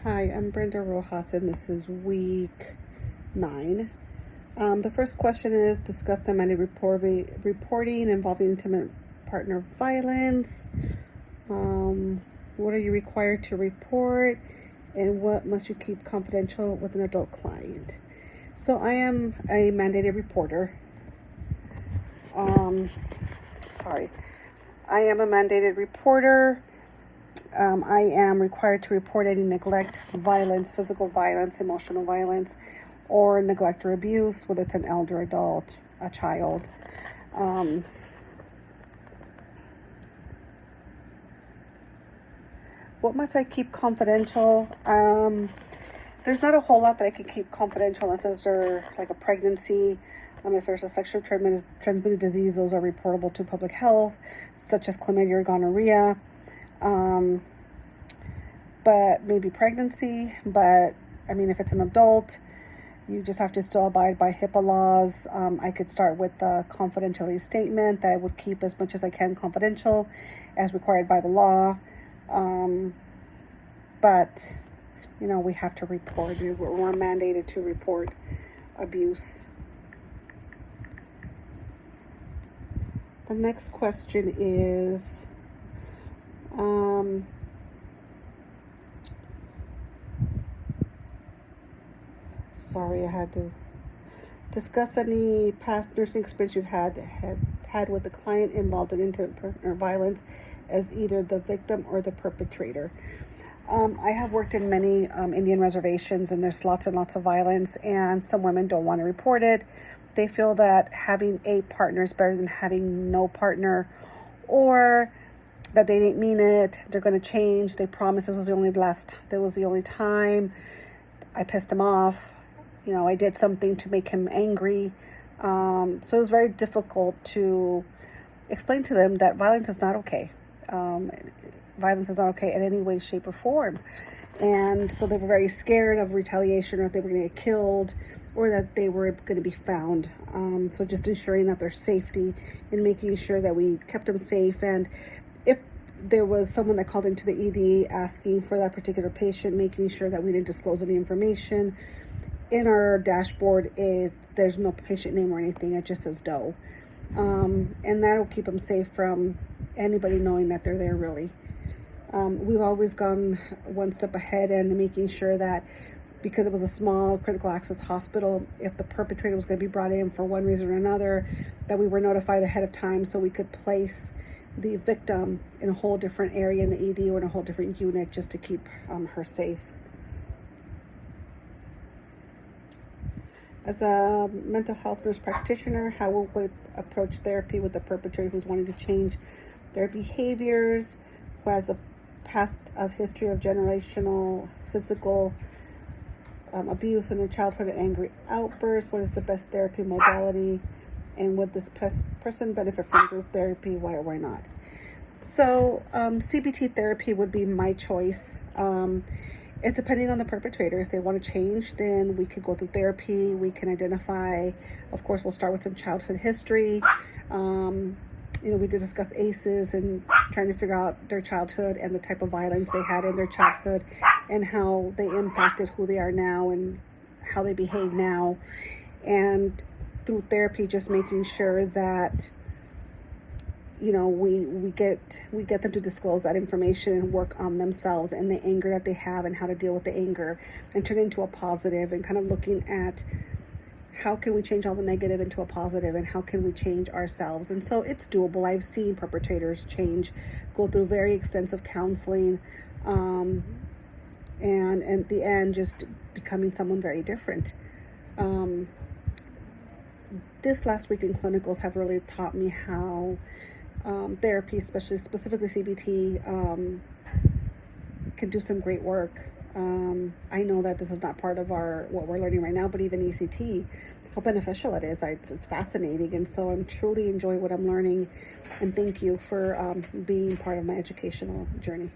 Hi, I'm Brenda Rojas, and this is week 9. The first question is discuss the mandated reporting involving intimate partner violence. What are you required to report, and what must you keep confidential with an adult client? So I am a mandated reporter. I am a mandated reporter. I am required to report any neglect, violence, physical violence, emotional violence, or neglect or abuse, whether it's an elder adult, a child. What must I keep confidential? There's not a whole lot that I can keep confidential unless there's like a pregnancy. If there's a sexually transmitted disease, those are reportable to public health, such as chlamydia or gonorrhea. But maybe pregnancy. But if it's an adult, you just have to still abide by HIPAA laws. I could start with the confidentiality statement that I would keep as much as I can confidential as required by the law. But we have to report. We're mandated to report abuse. The next question is, I had to discuss any past nursing experience you've had with the client involved in intimate partner violence as either the victim or the perpetrator. I have worked in many Indian reservations, and there's lots and lots of violence, and some women don't want to report it. They feel that having a partner is better than having no partner, or that they didn't mean it. They're going to change. They promised it was the only time. I pissed him off. I did something to make him angry. So it was very difficult to explain to them that violence is not okay. Violence is not okay in any way, shape, or form. And so they were very scared of retaliation, or that they were going to get killed, or that they were going to be found. So just ensuring that their safety and making sure that we kept them safe. And if there was someone that called into the ED asking for that particular patient, making sure that we didn't disclose any information. In our dashboard, there's no patient name or anything. It just says Doe. And that'll keep them safe from anybody knowing that they're there, really. We've always gone one step ahead and making sure that, because it was a small critical access hospital, if the perpetrator was going to be brought in for one reason or another, that we were notified ahead of time so we could place the victim in a whole different area in the ED or in a whole different unit just to keep her safe. As a mental health nurse practitioner, how would we approach therapy with the perpetrator who's wanting to change their behaviors, who has a past of history of generational physical abuse in their childhood and angry outbursts? What is the best therapy modality? And would this person benefit from group therapy? Why or why not? So CBT therapy would be my choice. It's depending on the perpetrator. If they want to change, then we could go through therapy. We can identify, of course, we'll start with some childhood history. We did discuss ACEs and trying to figure out their childhood and the type of violence they had in their childhood and how they impacted who they are now and how they behave now. And through therapy, just making sure that we get them to disclose that information and work on themselves and the anger that they have and how to deal with the anger and turn it into a positive, and kind of looking at how can we change all the negative into a positive, and how can we change ourselves. And so it's doable. I've seen perpetrators go through very extensive counseling, and at the end just becoming someone very different. This last week in clinicals have really taught me how therapy, specifically CBT, can do some great work. I know that this is not part of what we're learning right now, but even ECT, how beneficial it is. It's fascinating, and so I'm truly enjoying what I'm learning. And thank you for being part of my educational journey.